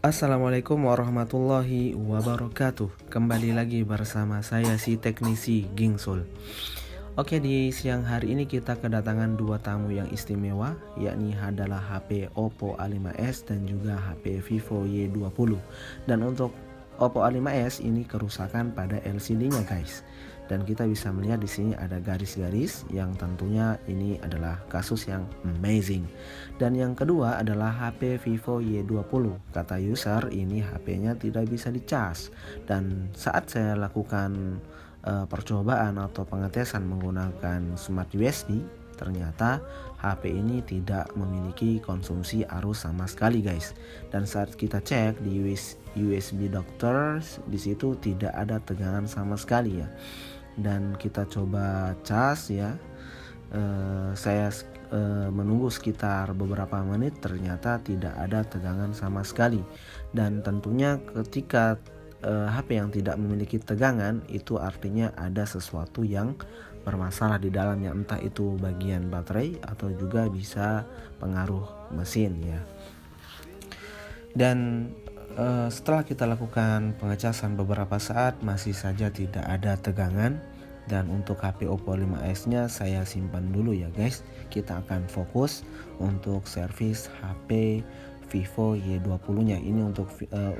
Assalamualaikum warahmatullahi wabarakatuh. Kembali lagi bersama saya si teknisi Gingsul. Oke, di siang hari ini kita kedatangan dua tamu yang istimewa, yakni adalah HP Oppo A5s dan juga HP Vivo Y20. Dan untuk Oppo A5s ini kerusakan pada LCD-nya, guys. Dan kita bisa melihat di sini ada garis-garis yang tentunya ini adalah kasus yang amazing. Dan yang kedua adalah HP Vivo Y20. Kata user ini HP-nya tidak bisa dicas. Dan saat saya lakukan percobaan atau pengetesan menggunakan smart USB, ternyata HP ini tidak memiliki konsumsi arus sama sekali, guys. Dan saat kita cek di USB Doctor, di situ tidak ada tegangan sama sekali ya. Dan kita coba cas ya. Saya menunggu sekitar beberapa menit, ternyata tidak ada tegangan sama sekali. Dan tentunya ketika HP yang tidak memiliki tegangan itu artinya ada sesuatu yang bermasalah di dalamnya, entah itu bagian baterai atau juga bisa pengaruh mesin ya. Dan setelah kita lakukan pengecasan beberapa saat masih saja tidak ada tegangan. Dan untuk HP Oppo A5s nya saya simpan dulu ya, guys. Kita akan fokus untuk servis HP Vivo Y20 nya. Ini untuk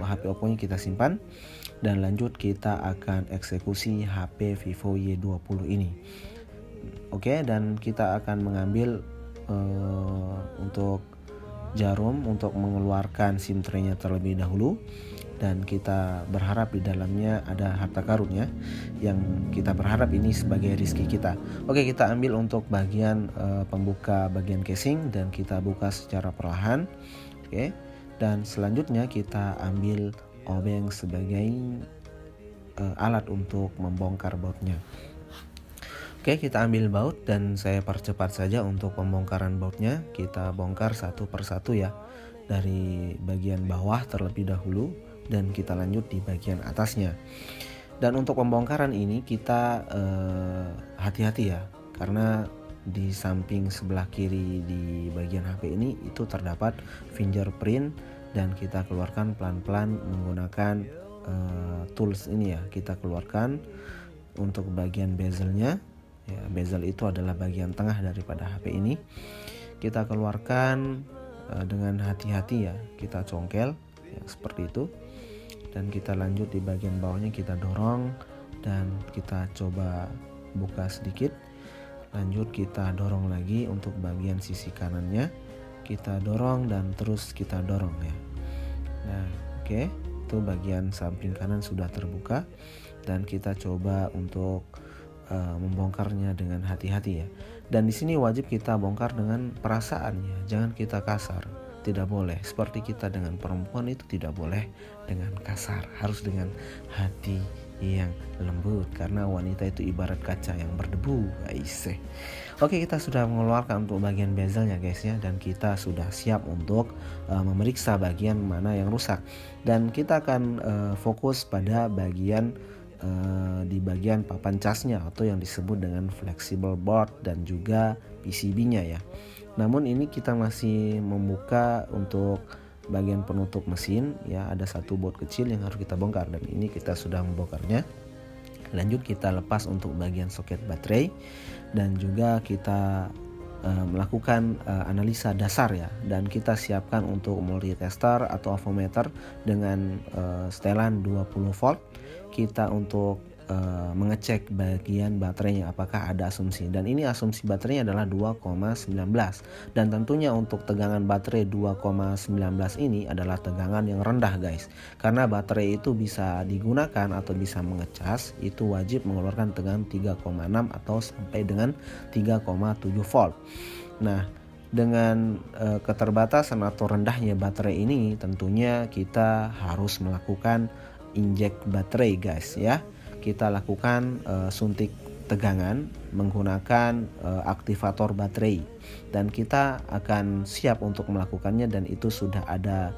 HP Oppo nya kita simpan. Dan lanjut kita akan eksekusi HP Vivo Y20 ini. Oke, dan kita akan mengambil untuk jarum untuk mengeluarkan SIM tray-nya terlebih dahulu. Dan kita berharap di dalamnya ada harta karunnya yang kita berharap ini sebagai rezeki kita. Oke, kita ambil untuk bagian pembuka bagian casing dan kita buka secara perlahan. Oke, dan selanjutnya kita ambil obeng sebagai alat untuk membongkar bautnya. Oke, kita ambil baut dan saya percepat saja untuk pembongkaran bautnya. Kita bongkar satu persatu ya, dari bagian bawah terlebih dahulu dan kita lanjut di bagian atasnya. Dan untuk pembongkaran ini kita hati-hati ya, karena di samping sebelah kiri di bagian HP ini itu terdapat fingerprint dan kita keluarkan pelan-pelan menggunakan tools ini ya. Kita keluarkan untuk bagian bezelnya ya. Bezel itu adalah bagian tengah daripada HP ini. Kita keluarkan dengan hati-hati ya, kita congkel ya, seperti itu. Dan kita lanjut di bagian bawahnya, kita dorong dan kita coba buka sedikit. Lanjut kita dorong lagi untuk bagian sisi kanannya, kita dorong dan terus kita dorong ya. Nah, oke, itu bagian samping kanan sudah terbuka dan kita coba untuk membongkarnya dengan hati-hati ya. Dan di sini wajib kita bongkar dengan perasaan ya, jangan kita kasar. Tidak boleh seperti kita dengan perempuan itu tidak boleh dengan kasar, harus dengan hati yang lembut karena wanita itu ibarat kaca yang berdebu, guys. Oke, kita sudah mengeluarkan untuk bagian bezelnya, guys ya, dan kita sudah siap untuk memeriksa bagian mana yang rusak. Dan kita akan fokus pada bagian di bagian papan casnya atau yang disebut dengan flexible board dan juga PCB-nya ya. Namun ini kita masih membuka untuk bagian penutup mesin ya, ada satu baut kecil yang harus kita bongkar dan ini kita sudah membongkarnya. Lanjut kita lepas untuk bagian soket baterai dan juga kita melakukan analisa dasar ya, dan kita siapkan untuk multitester atau avometer dengan setelan 20 volt. Kita untuk mengecek bagian baterainya apakah ada asumsi, dan ini asumsi baterainya adalah 2,19 dan tentunya untuk tegangan baterai 2,19 ini adalah tegangan yang rendah, guys, karena baterai itu bisa digunakan atau bisa mengecas itu wajib mengeluarkan tegangan 3,6 atau sampai dengan 3,7 volt. Nah, dengan keterbatasan atau rendahnya baterai ini tentunya kita harus melakukan injek baterai, guys ya. Kita lakukan suntik tegangan menggunakan aktivator baterai dan kita akan siap untuk melakukannya, dan itu sudah ada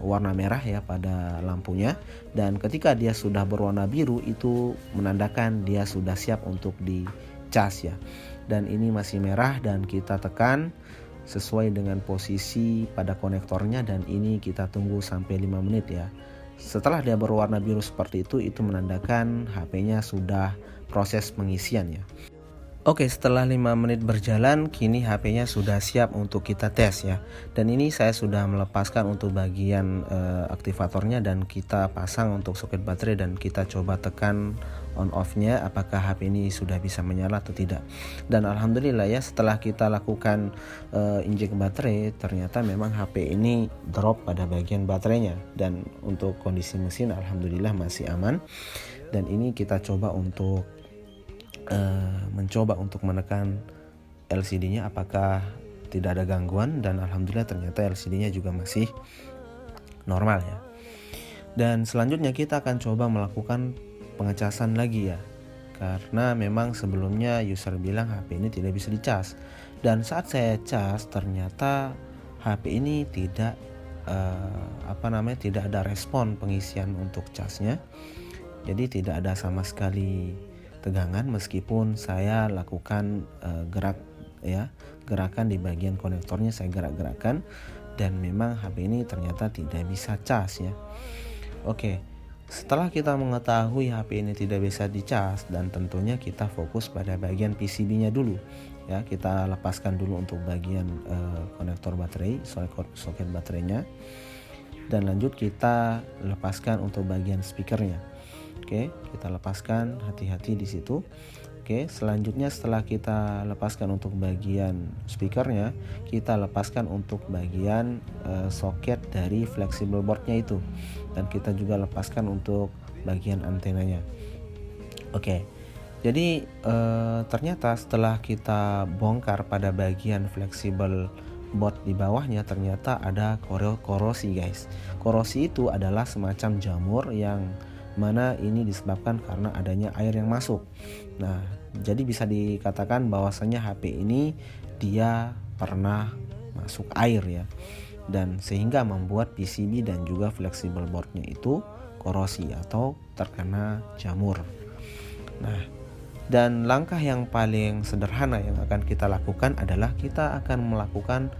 warna merah ya pada lampunya, dan ketika dia sudah berwarna biru itu menandakan dia sudah siap untuk dicas ya. Dan ini masih merah dan kita tekan sesuai dengan posisi pada konektornya, dan ini kita tunggu sampai 5 menit ya. Setelah dia berwarna biru seperti itu menandakan HP-nya sudah proses pengisian ya. Oke, setelah 5 menit berjalan, kini HP-nya sudah siap untuk kita tes ya. Dan ini saya sudah melepaskan untuk bagian aktivatornya dan kita pasang untuk soket baterai, dan kita coba tekan on off-nya apakah HP ini sudah bisa menyala atau tidak. Dan alhamdulillah ya, setelah kita lakukan injek baterai, ternyata memang HP ini drop pada bagian baterainya, dan untuk kondisi mesin alhamdulillah masih aman. Dan ini kita coba untuk mencoba untuk menekan LCD-nya apakah tidak ada gangguan, dan alhamdulillah ternyata LCD-nya juga masih normal ya. Dan selanjutnya kita akan coba melakukan pengecasan lagi ya, karena memang sebelumnya user bilang HP ini tidak bisa dicas, dan saat saya cas ternyata HP ini tidak tidak ada respon pengisian untuk casnya. Jadi tidak ada sama sekali tegangan meskipun saya lakukan gerakan di bagian konektornya, saya gerak-gerakan, dan memang HP ini ternyata tidak bisa cas ya. Oke, setelah kita mengetahui HP ini tidak bisa dicas, dan tentunya kita fokus pada bagian PCB-nya dulu ya. Kita lepaskan dulu untuk bagian konektor baterai, soket baterainya, dan lanjut kita lepaskan untuk bagian speakernya. Oke, kita lepaskan, hati-hati di situ. Oke, selanjutnya setelah kita lepaskan untuk bagian speakernya, kita lepaskan untuk bagian soket dari flexible boardnya itu, dan kita juga lepaskan untuk bagian antenanya. Oke, jadi ternyata setelah kita bongkar pada bagian flexible board di bawahnya, ternyata ada korosi guys. Korosi itu adalah semacam jamur yang mana ini disebabkan karena adanya air yang masuk. Nah, jadi bisa dikatakan bahwasanya HP ini dia pernah masuk air ya, dan sehingga membuat PCB dan juga flexible boardnya itu korosi atau terkena jamur. Nah, dan langkah yang paling sederhana yang akan kita lakukan adalah kita akan melakukan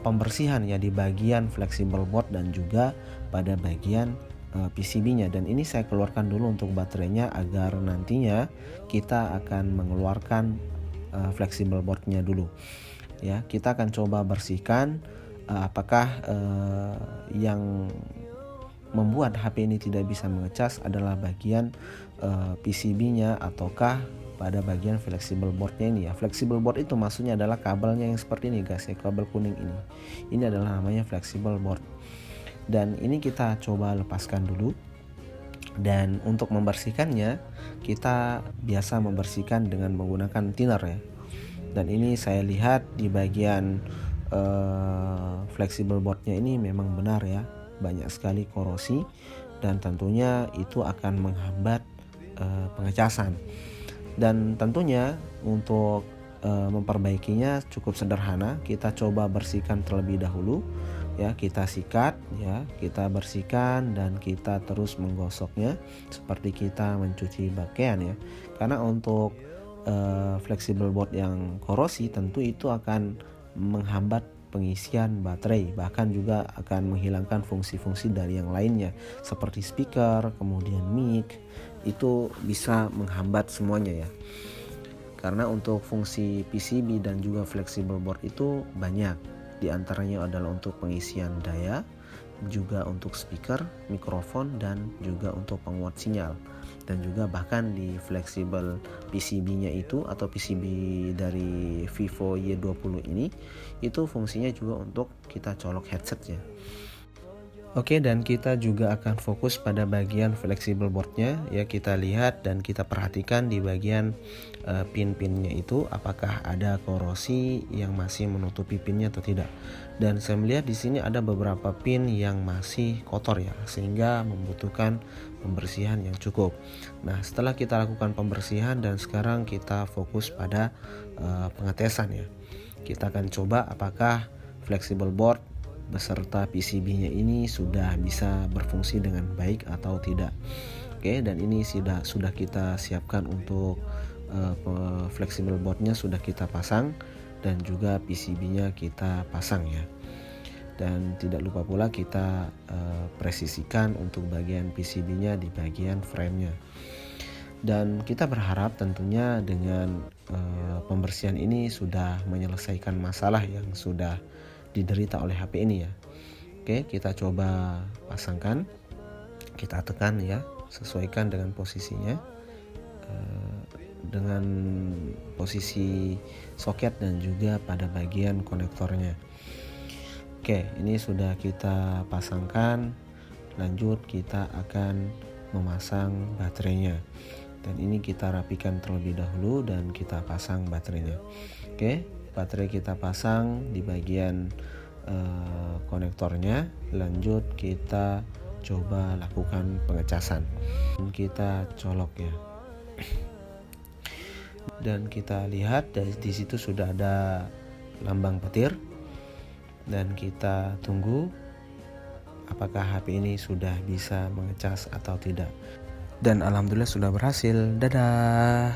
pembersihan ya di bagian flexible board dan juga pada bagian PCB-nya. Dan ini saya keluarkan dulu untuk baterainya agar nantinya kita akan mengeluarkan flexible boardnya dulu ya. Kita akan coba bersihkan apakah yang membuat HP ini tidak bisa mengecas adalah bagian PCB-nya ataukah pada bagian flexible boardnya ini ya. Flexible board itu maksudnya adalah kabelnya yang seperti ini guys ya, kabel kuning ini. Ini adalah namanya flexible board. Dan ini kita coba lepaskan dulu. Dan untuk membersihkannya, kita biasa membersihkan dengan menggunakan thinner ya. Dan ini saya lihat di bagian flexible boardnya ini memang benar ya, banyak sekali korosi, dan tentunya itu akan menghambat pengecasan. Dan tentunya untuk memperbaikinya cukup sederhana. Kita coba bersihkan terlebih dahulu ya, kita sikat ya, kita bersihkan dan kita terus menggosoknya seperti kita mencuci pakaian ya. Karena untuk flexible board yang korosi tentu itu akan menghambat pengisian baterai, bahkan juga akan menghilangkan fungsi-fungsi dari yang lainnya seperti speaker, kemudian mic, itu bisa menghambat semuanya ya. Karena untuk fungsi PCB dan juga flexible board itu banyak, di antaranya adalah untuk pengisian daya, juga untuk speaker, mikrofon, dan juga untuk penguat sinyal. Dan juga bahkan di flexible PCB-nya itu atau PCB dari Vivo Y20 ini, itu fungsinya juga untuk kita colok headset ya. Oke, dan kita juga akan fokus pada bagian flexible boardnya ya. Kita lihat dan kita perhatikan di bagian pin-pinnya itu apakah ada korosi yang masih menutupi pinnya atau tidak. Dan saya melihat di sini ada beberapa pin yang masih kotor ya, sehingga membutuhkan pembersihan yang cukup. Nah, setelah kita lakukan pembersihan dan sekarang kita fokus pada pengetesan ya. Kita akan coba apakah flexible board beserta PCB-nya ini sudah bisa berfungsi dengan baik atau tidak. Oke, dan ini sudah kita siapkan untuk flexible boardnya sudah kita pasang, dan juga PCB-nya kita pasang ya. Dan tidak lupa pula kita presisikan untuk bagian PCB-nya di bagian frame-nya. Dan kita berharap tentunya dengan pembersihan ini sudah menyelesaikan masalah yang sudah diderita oleh HP ini ya. Oke, kita coba pasangkan, kita tekan ya, sesuaikan dengan posisinya, dengan posisi soket dan juga pada bagian konektornya. Oke, ini sudah kita pasangkan. Lanjut kita akan memasang baterainya. Dan ini kita rapikan terlebih dahulu dan kita pasang baterainya. Oke, baterai kita pasang di bagian konektornya. Lanjut kita coba lakukan pengecasan. Kita colok ya. Dan kita lihat di situ sudah ada lambang petir. Dan kita tunggu apakah HP ini sudah bisa mengecas atau tidak. Dan alhamdulillah sudah berhasil. Dadah.